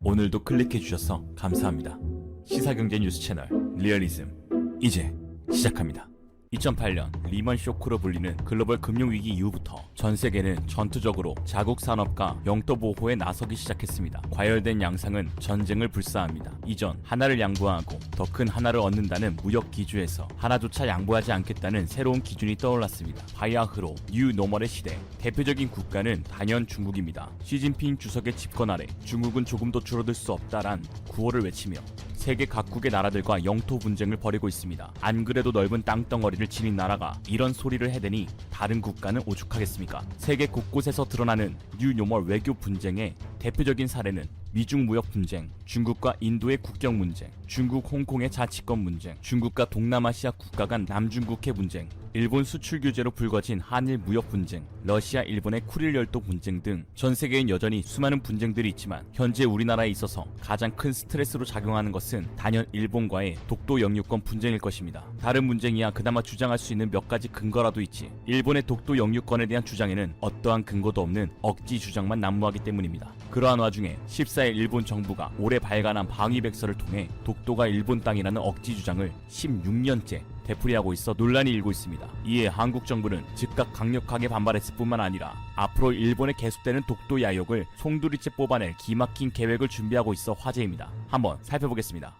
오늘도 클릭해주셔서 감사합니다. 시사경제 뉴스 채널 리얼리즘 이제 시작합니다. 2008년 리먼 쇼크로 불리는 글로벌 금융위기 이후부터 전 세계는 전투적으로 자국 산업과 영토 보호에 나서기 시작했습니다. 과열된 양상은 전쟁을 불사합니다. 이전 하나를 양보하고 더 큰 하나를 얻는다는 무역 기주에서 하나조차 양보하지 않겠다는 새로운 기준이 떠올랐습니다. 바야흐로 뉴 노멀의 시대, 대표적인 국가는 단연 중국입니다. 시진핑 주석의 집권 아래 중국은 조금도 줄어들 수 없다란 구호를 외치며 세계 각국의 나라들과 영토 분쟁을 벌이고 있습니다. 안 그래도 넓은 땅덩어리를 지닌 나라가 이런 소리를 해대니 다른 국가는 오죽하겠습니까? 세계 곳곳에서 드러나는 뉴 노멀 외교 분쟁의 대표적인 사례는 미중 무역 분쟁, 중국과 인도의 국경 문제, 중국 홍콩의 자치권 문쟁, 중국과 동남아시아 국가 간 남중국해 분쟁, 일본 수출 규제로 불거진 한일 무역 분쟁, 러시아 일본의 쿠릴 열도 분쟁 등 전 세계엔 여전히 수많은 분쟁들이 있지만 현재 우리나라에 있어서 가장 큰 스트레스로 작용하는 것은 단연 일본과의 독도 영유권 분쟁일 것입니다. 다른 분쟁이야 그나마 주장할 수 있는 몇 가지 근거라도 있지, 일본의 독도 영유권에 대한 주장에는 어떠한 근거도 없는 억지 주장만 난무하기 때문입니다. 그러한 와중에 14일 일본 정부가 올해 발간한 방위백서를 통해 독도가 일본 땅이라는 억지 주장을 16년째 되풀이하고 있어 논란이 일고 있습니다. 이에 한국 정부는 즉각 강력하게 반발했을 뿐만 아니라 앞으로 일본에 계속되는 독도 야욕을 송두리째 뽑아낼 기막힌 계획을 준비하고 있어 화제입니다. 한번 살펴보겠습니다.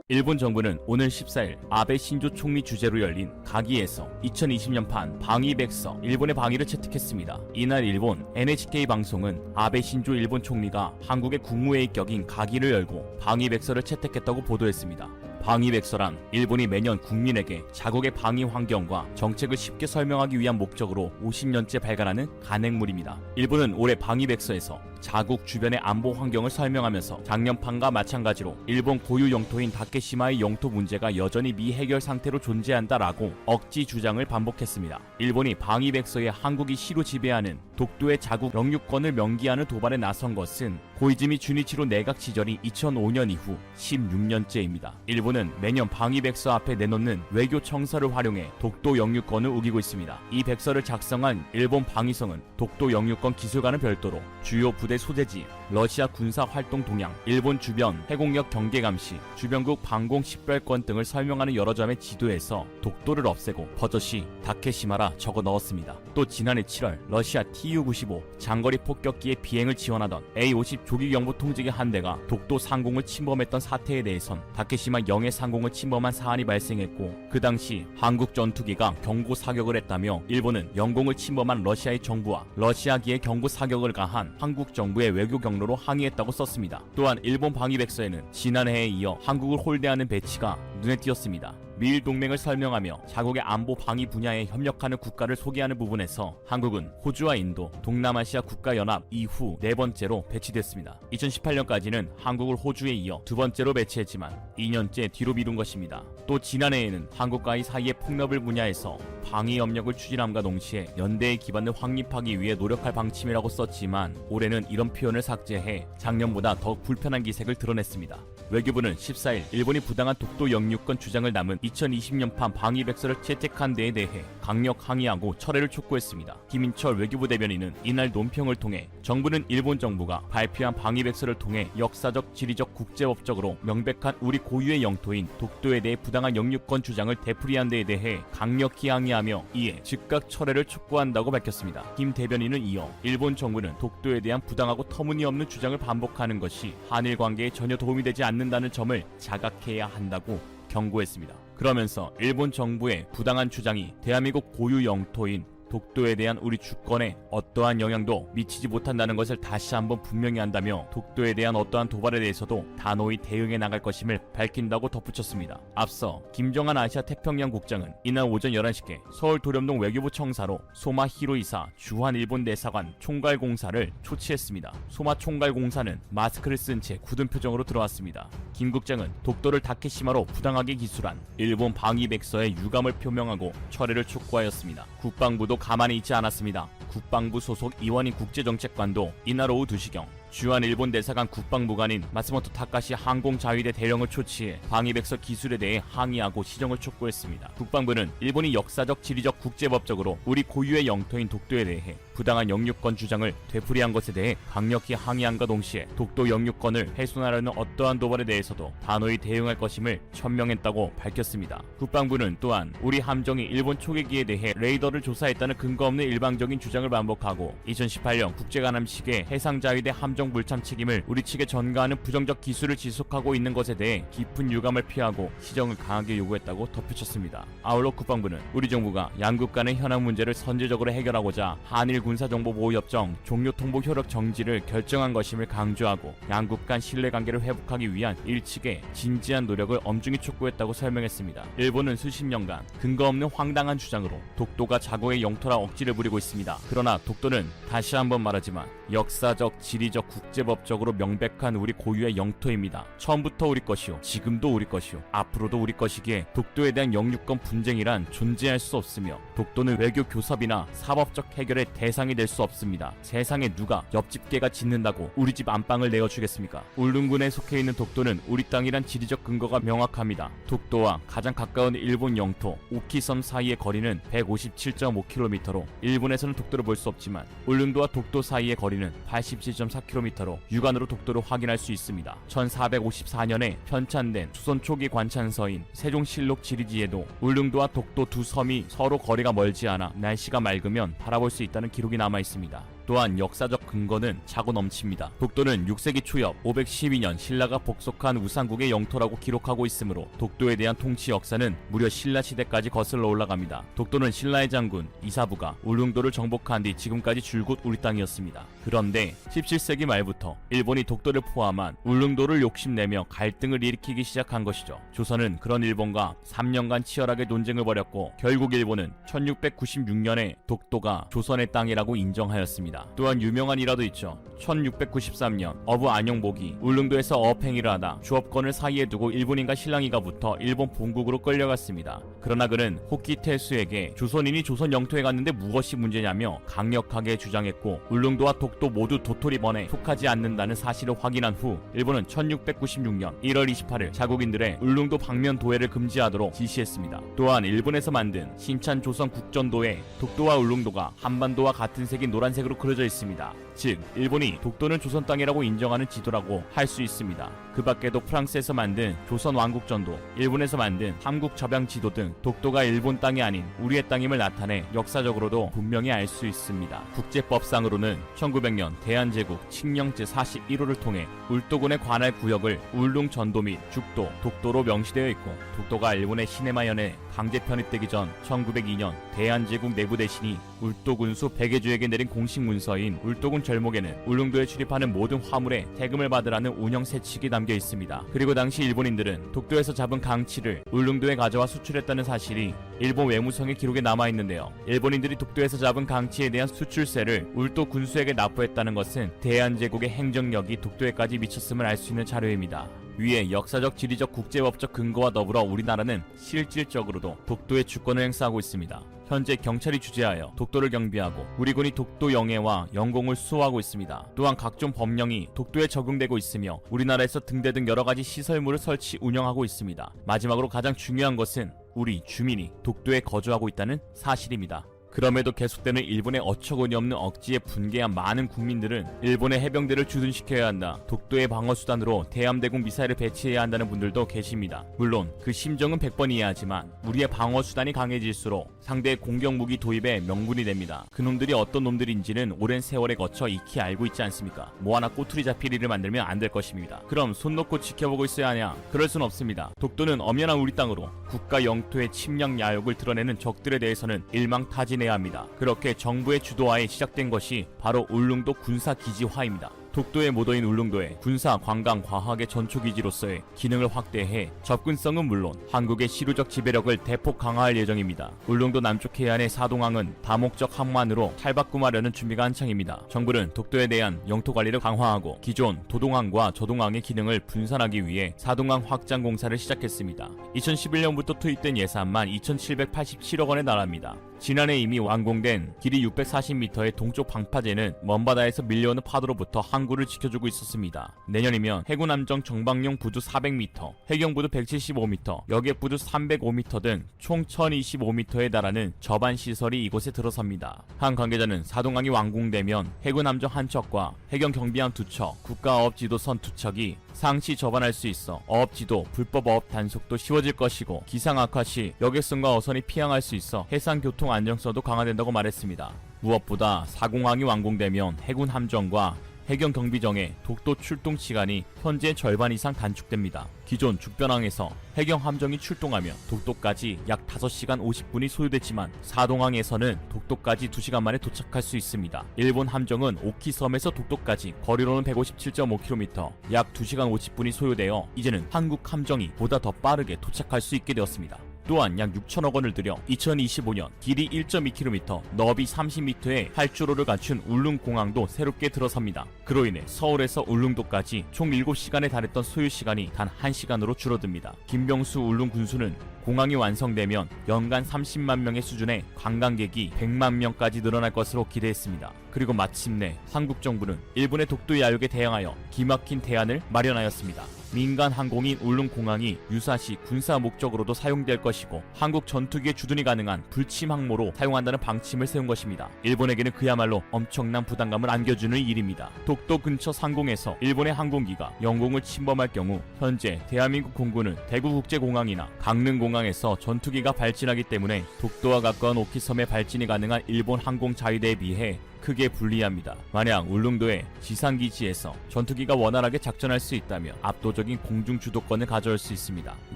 일본 정부는 오늘 14일 아베 신조 총리 주재로 열린 가기에서 2020년판 방위백서 일본의 방위를 채택했습니다. 이날 일본 NHK 방송은 아베 신조 일본 총리가 한국의 국무회의 격인 가기를 열고 방위백서를 채택했다고 보도했습니다. 방위백서란 일본이 매년 국민에게 자국의 방위 환경과 정책을 쉽게 설명하기 위한 목적으로 50년째 발간하는 간행물입니다. 일본은 올해 방위백서에서 자국 주변의 안보 환경을 설명하면서 작년판과 마찬가지로 일본 고유 영토인 다케시마의 영토 문제가 여전히 미해결 상태로 존재한다라고 억지 주장을 반복했습니다. 일본이 방위백서에 한국이 시로 지배하는 독도의 자국 영유권을 명기하는 도발에 나선 것은 고이즈미 주니치로 내각 시절인 2005년 이후 16년째입니다. 일본은 매년 방위백서 앞에 내놓는 외교 청사를 활용해 독도 영유권을 우기고 있습니다. 이 백서를 작성한 일본 방위성은 독도 영유권 기술과는 별도로 주요 부대 소재지, 러시아 군사 활동 동향, 일본 주변 해공력 경계 감시, 주변국 방공 식별권 등을 설명하는 여러 점의 지도에서 독도를 없애고 버젓이 다케시마라 적어 넣었습니다. 또 지난해 7월 러시아 Tu-95 장거리 폭격기의 비행을 지원하던 A-50 조기경보 통제기 한 대가 독도 상공을 침범했던 사태에 대해선 다케시마 영해 상공을 침범한 사안이 발생했고, 그 당시 한국 전투기가 경고 사격을 했다며 일본은 영공을 침범한 러시아의 정부와 러시아기에 경고 사격을 가한 한국 정부의 외교 경로로 항의했다고 썼습니다. 또한 일본 방위백서에는 지난해에 이어 한국을 홀대하는 배치가 눈에 띄었습니다. 미일 동맹을 설명하며 자국의 안보 방위 분야에 협력하는 국가를 소개하는 부분에서 한국은 호주와 인도, 동남아시아 국가연합 이후 네 번째로 배치됐습니다. 2018년까지는 한국을 호주에 이어 두 번째로 배치했지만 2년째 뒤로 미룬 것입니다. 또 지난해에는 한국과의 사이의 폭넓을 분야에서 방위 협력을 추진함과 동시에 연대의 기반을 확립하기 위해 노력할 방침이라고 썼지만 올해는 이런 표현을 삭제해 작년보다 더욱 불편한 기색을 드러냈습니다. 외교부는 14일 일본이 부당한 독도 영유권 주장을 담은 2020년판 방위백서를 채택한 데에 대해 강력 항의하고 철회를 촉구했습니다. 김인철 외교부 대변인은 이날 논평을 통해 정부는 일본 정부가 발표한 방위백서를 통해 역사적, 지리적, 국제법적으로 명백한 우리 고유의 영토인 독도에 대해 부당한 영유권 주장을 되풀이한 데에 대해 강력히 항의하며 이에 즉각 철회를 촉구한다고 밝혔습니다. 김 대변인은 이어 일본 정부는 독도에 대한 부당하고 터무니없는 주장을 반복하는 것이 한일 관계에 전혀 도움이 되지 않는다는 점을 자각해야 한다고 경고했습니다. 그러면서 일본 정부의 부당한 주장이 대한민국 고유 영토인 독도에 대한 우리 주권에 어떠한 영향도 미치지 못한다는 것을 다시 한번 분명히 한다며 독도에 대한 어떠한 도발에 대해서도 단호히 대응해 나갈 것임을 밝힌다고 덧붙였습니다. 앞서 김정한 아시아 태평양 국장은 이날 오전 11시께 서울 도련동 외교부 청사로 소마 히로이사 주한 일본 대사관 총괄공사를 초치했습니다. 소마 총괄공사는 마스크를 쓴 채 굳은 표정으로 들어왔습니다. 김 국장은 독도를 다케시마로 부당하게 기술한 일본 방위백서에 유감을 표명하고 철회를 촉구하였습니다. 국방부도 가만히 있지 않았습니다. 국방부 소속 이원희 국제정책관도 이날 오후 2시경 주한 일본 대사관 국방부관인 마스모토 타카시 항공자위대 대령을 초치해 방위백서 기술에 대해 항의하고 시정을 촉구했습니다. 국방부는 일본이 역사적, 지리적, 국제법적으로 우리 고유의 영토인 독도에 대해 부당한 영유권 주장을 되풀이한 것에 대해 강력히 항의함과 동시에 독도 영유권을 훼손하려는 어떠한 도발에 대해서도 단호히 대응할 것임을 천명했다고 밝혔습니다. 국방부는 또한 우리 함정이 일본 초계기에 대해 레이더를 조사했다는 근거 없는 일방적인 주장을 반복하고 2018년 국제관함식의 해상자위대 함정 불참 책임을 우리 측에 전가하는 부정적 기술을 지속하고 있는 것에 대해 깊은 유감을 표하고 시정을 강하게 요구했다고 덧붙였습니다. 아울러 국방부는 우리 정부가 양국 간의 현안 문제를 선제적으로 해결하고자 한일 군사정보보호협정 종료통보 효력 정지를 결정한 것임을 강조하고 양국 간 신뢰관계를 회복하기 위한 일측의 진지한 노력을 엄중히 촉구했다고 설명했습니다. 일본은 수십 년간 근거 없는 황당한 주장으로 독도가 자국의 영토라 억지를 부리고 있습니다. 그러나 독도는 다시 한번 말하지만 역사적, 지리적, 국제법적으로 명백한 우리 고유의 영토입니다. 처음부터 우리 것이요, 지금도 우리 것이요, 앞으로도 우리 것이기에 독도에 대한 영유권 분쟁이란 존재할 수 없으며 독도는 외교 교섭이나 사법적 해결의 대상이 될 수 없습니다. 세상에 누가 옆집개가 짖는다고 우리 집 안방을 내어주겠습니까? 울릉군에 속해 있는 독도는 우리 땅이란 지리적 근거가 명확합니다. 독도와 가장 가까운 일본 영토 오키섬 사이의 거리는 157.5km로 일본에서는 독도를 볼 수 없지만 울릉도와 독도 사이의 거리는 87.4km로 육안으로 독도를 확인할 수 있습니다. 1454년에 편찬된 조선 초기 관찬서인 세종실록 지리지에도 울릉도와 독도 두 섬이 서로 거리가 멀지 않아 날씨가 맑으면 바라볼 수 있다는 기록이 남아 있습니다. 또한 역사적 근거는 차고 넘칩니다. 독도는 6세기 초엽 512년 신라가 복속한 우상국의 영토라고 기록하고 있으므로 독도에 대한 통치 역사는 무려 신라 시대까지 거슬러 올라갑니다. 독도는 신라의 장군 이사부가 울릉도를 정복한 뒤 지금까지 줄곧 우리 땅이었습니다. 그런데 17세기 말부터 일본이 독도를 포함한 울릉도를 욕심내며 갈등을 일으키기 시작한 것이죠. 조선은 그런 일본과 3년간 치열하게 논쟁을 벌였고 결국 일본은 1696년에 독도가 조선의 땅이라고 인정하였습니다. 또한 유명한 일화도 있죠. 1693년 어부 안용복이 울릉도에서 어업행위를 하다 주업권을 사이에 두고 일본인과 실랑이가 붙어 일본 본국으로 끌려갔습니다. 그러나 그는 호키테수에게 조선인이 조선 영토에 갔는데 무엇이 문제냐며 강력하게 주장했고 울릉도와 독도 모두 도토리번에 속하지 않는다는 사실을 확인한 후 일본은 1696년 1월 28일 자국인들의 울릉도 방면 도해를 금지하도록 지시했습니다. 또한 일본에서 만든 신찬 조선 국전도에 독도와 울릉도가 한반도와 같은 색인 노란색으로 그려져 있습니다. 즉 일본이 독도는 조선 땅이라고 인정하는 지도라고 할 수 있습니다. 그 밖에도 프랑스에서 만든 조선 왕국전도, 일본에서 만든 삼국 접양 지도 등 독도가 일본 땅이 아닌 우리의 땅임을 나타내 역사적으로도 분명히 알 수 있습니다. 국제법상으로는 1900년 대한제국 칙령 제41호를 통해 울도군에 관할 구역을 울릉전도 및 죽도, 독도로 명시되어 있고 독도가 일본의 시네마현에 강제 편입되기 전 1902년 대한제국 내부 대신이 울도군수 백예주에게 내린 공식 문서인 울도군 절목에는 울릉도에 출입하는 모든 화물에 대금을 받으라는 운영 세칙이 담겨 있습니다. 그리고 당시 일본인들은 독도에서 잡은 강치를 울릉도에 가져와 수출했다는 사실이 일본 외무성의 기록에 남아있는데요. 일본인들이 독도에서 잡은 강치에 대한 수출세를 울도 군수에게 납부했다는 것은 대한제국의 행정력이 독도에까지 미쳤음을 알 수 있는 자료입니다. 위에 역사적, 지리적, 국제법적 근거와 더불어 우리나라는 실질적으로도 독도의 주권을 행사하고 있습니다. 현재 경찰이 주재하여 독도를 경비하고 우리 군이 독도 영해와 영공을 수호하고 있습니다. 또한 각종 법령이 독도에 적용되고 있으며 우리나라에서 등대 등 여러가지 시설물을 설치 운영하고 있습니다. 마지막으로 가장 중요한 것은 우리 주민이 독도에 거주하고 있다는 사실입니다. 그럼에도 계속되는 일본의 어처구니없는 억지에 분개한 많은 국민들은 일본의 해병대를 주둔시켜야 한다, 독도의 방어수단으로 대함대공 미사일을 배치해야 한다는 분들도 계십니다. 물론 그 심정은 100번 이해하지만 우리의 방어수단이 강해질수록 상대의 공격무기 도입에 명분이 됩니다. 그놈들이 어떤 놈들인지는 오랜 세월에 거쳐 익히 알고 있지 않습니까? 뭐 하나 꼬투리 잡힐 일을 만들면 안 될 것입니다. 그럼 손 놓고 지켜보고 있어야 하냐? 그럴 순 없습니다. 독도는 엄연한 우리 땅으로 국가 영토의 침략 야욕을 드러내는 적들에 대해서는 일망타진해야 합니다. 그렇게 정부의 주도하에 시작된 것이 바로 울릉도 군사기지화입니다. 독도에 모도인 울릉도에 군사, 관광, 과학의 전초기지로서의 기능을 확대해 접근성은 물론 한국의 시루적 지배력을 대폭 강화할 예정입니다. 울릉도 남쪽 해안의 사동항은 다목적 항만으로 탈바꿈하려는 준비가 한창입니다. 정부는 독도에 대한 영토 관리를 강화하고 기존 도동항과 저동항의 기능을 분산하기 위해 사동항 확장 공사를 시작했습니다. 2011년부터 투입된 예산만 2,787억 원에 달합니다. 지난해 이미 완공된 길이 640m의 동쪽 방파제는 먼바다에서 밀려오는 파도로부터 항구를 지켜주고 있었습니다. 내년이면 해군 함정 정방용 부두 400m, 해경 부두 175m, 여객 부두 305m 등 총 1025m에 달하는 저반 시설이 이곳에 들어섭니다. 한 관계자는 사동항이 완공되면 해군 함정 한 척과 해경 경비함 2척, 국가어업지도선 2척이 상시 접안할 수 있어 어업지도, 불법 어업 단속도 쉬워질 것이고 기상 악화 시 여객선과 어선이 피항할 수 있어 해상 교통 안정성도 강화된다고 말했습니다. 무엇보다 사공항이 완공되면 해군 함정과 해경 경비정의 독도 출동 시간이 현재 절반 이상 단축됩니다. 기존 죽변항에서 해경 함정이 출동하며 독도까지 약 5시간 50분이 소요됐지만 사동항에서는 독도까지 2시간 만에 도착할 수 있습니다. 일본 함정은 오키섬에서 독도까지 거리로는 157.5km, 약 2시간 50분이 소요되어 이제는 한국 함정이 보다 더 빠르게 도착할 수 있게 되었습니다. 또한 약 6천억 원을 들여 2025년 길이 1.2km, 너비 30m의 활주로를 갖춘 울릉공항도 새롭게 들어섭니다. 그로 인해 서울에서 울릉도까지 총 7시간에 달했던 소요시간이 단 1시간으로 줄어듭니다. 김병수 울릉군수는 공항이 완성되면 연간 30만 명의 수준의 관광객이 100만 명까지 늘어날 것으로 기대했습니다. 그리고 마침내 한국 정부는 일본의 독도 야욕에 대항하여 기막힌 대안을 마련하였습니다. 민간 항공인 울릉공항이 유사시 군사 목적으로도 사용될 것이고 한국 전투기의 주둔이 가능한 불침 항모로 사용한다는 방침을 세운 것입니다. 일본에게는 그야말로 엄청난 부담감을 안겨주는 일입니다. 독도 근처 상공에서 일본의 항공기가 영공을 침범할 경우 현재 대한민국 공군은 대구국제공항이나 강릉공항에서 전투기가 발진하기 때문에 독도와 가까운 오키섬에 발진이 가능한 일본 항공 자위대에 비해 크게 불리합니다. 만약 울릉도의 지상기지에서 전투기가 원활하게 작전할 수 있다면 압도적인 공중 주도권을 가져올 수 있습니다.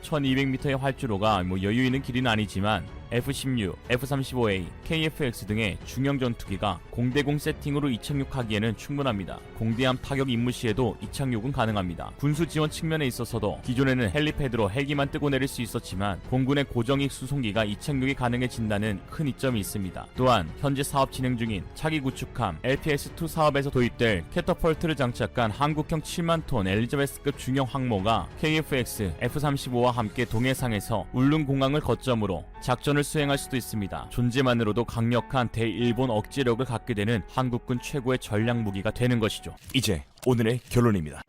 1200m의 활주로가 여유 있는 길이는 아니지만 F-16, F-35A, KF-X 등의 중형 전투기가 공대공 세팅으로 이착륙하기에는 충분합니다. 공대함 타격 임무 시에도 이착륙은 가능합니다. 군수 지원 측면에 있어서도 기존에는 헬리패드로 헬기만 뜨고 내릴 수 있었지만 공군의 고정익 수송기가 이착륙이 가능해진다는 큰 이점이 있습니다. 또한 현재 사업 진행 중인 차기 구축함 LPS-2 사업에서 도입될 캐터펄트를 장착한 한국형 7만 톤 엘리자베스급 중형 항모가 KF-X, F-35와 함께 동해상에서 울릉공항을 거점으로 작전을 수행할 수도 있습니다. 존재만으로도 강력한 대일본 억제력을 갖게 되는 한국군 최고의 전략 무기가 되는 것이죠. 이제 오늘의 결론입니다.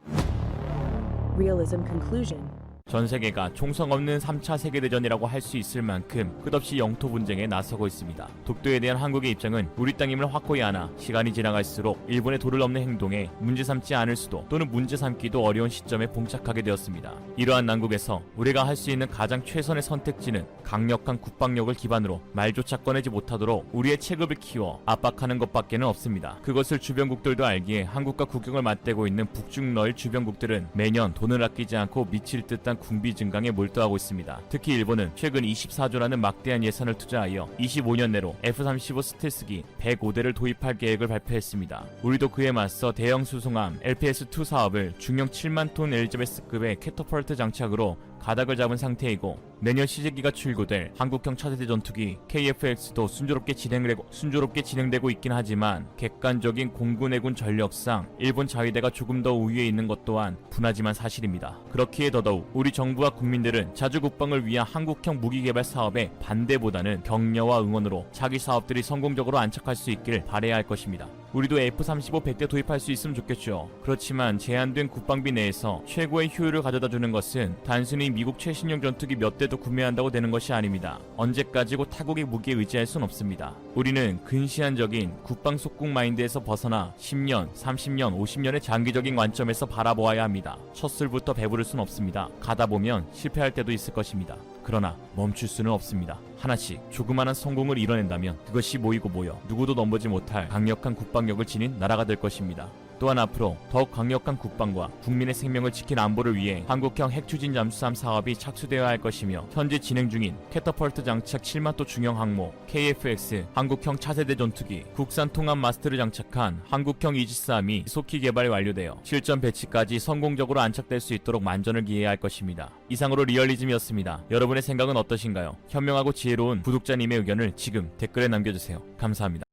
Realism conclusion. 전 세계가 총성 없는 3차 세계대전이라고 할 수 있을 만큼 끝없이 영토 분쟁에 나서고 있습니다. 독도에 대한 한국의 입장은 우리 땅임을 확고히 아나 시간이 지나갈수록 일본의 도를 넘는 행동에 문제 삼지 않을 수도 또는 문제 삼기도 어려운 시점에 봉착하게 되었습니다. 이러한 난국에서 우리가 할 수 있는 가장 최선의 선택지는 강력한 국방력을 기반으로 말조차 꺼내지 못하도록 우리의 체급을 키워 압박하는 것밖에는 없습니다. 그것을 주변국들도 알기에 한국과 국경을 맞대고 있는 북중러일 주변국들은 매년 돈을 아끼지 않고 미칠 듯한 군비 증강에 몰두하고 있습니다. 특히 일본은 최근 24조라는 막대한 예산을 투자하여 25년 내로 F-35 스텔스기 105대를 도입할 계획을 발표했습니다. 우리도 그에 맞서 대형 수송함 LPS-2 사업을 중형 7만 톤 엘리자베스급의 캐터펄트 장착으로 가닥을 잡은 상태이고 내년 시제기가 출고될 한국형 차세대 전투기 KF-X도 순조롭게 진행되고 있긴 하지만 객관적인 공군 해군 전력상 일본 자위대가 조금 더 우위에 있는 것 또한 분하지만 사실입니다. 그렇기에 더더욱 우리 정부와 국민들은 자주 국방을 위한 한국형 무기 개발 사업에 반대보다는 격려와 응원으로 자기 사업들이 성공적으로 안착할 수 있길 바라야 할 것입니다. 우리도 F-35 100대 도입할 수 있으면 좋겠죠. 그렇지만 제한된 국방비 내에서 최고의 효율을 가져다주는 것은 단순히 미국 최신형 전투기 몇 대도 구매한다고 되는 것이 아닙니다. 언제까지고 타국의 무기에 의지할 순 없습니다. 우리는 근시안적인 국방 속국 마인드에서 벗어나 10년, 30년, 50년의 장기적인 관점에서 바라보아야 합니다. 첫 술부터 배부를 순 없습니다. 가다 보면 실패할 때도 있을 것입니다. 그러나 멈출 수는 없습니다. 하나씩 조그마한 성공을 이뤄낸다면 그것이 모이고 모여 누구도 넘보지 못할 강력한 국방력을 지닌 나라가 될 것입니다. 또한 앞으로 더욱 강력한 국방과 국민의 생명을 지킨 안보를 위해 한국형 핵추진 잠수함 사업이 착수되어야 할 것이며 현재 진행 중인 캐터펄트 장착 7만도 중형 항모 KF-X, 한국형 차세대 전투기, 국산 통합 마스트를 장착한 한국형 이지스함이 속히 개발 완료되어 실전 배치까지 성공적으로 안착될 수 있도록 만전을 기해야 할 것입니다. 이상으로 리얼리즘이었습니다. 여러분의 생각은 어떠신가요? 현명하고 지혜로운 구독자님의 의견을 지금 댓글에 남겨주세요. 감사합니다.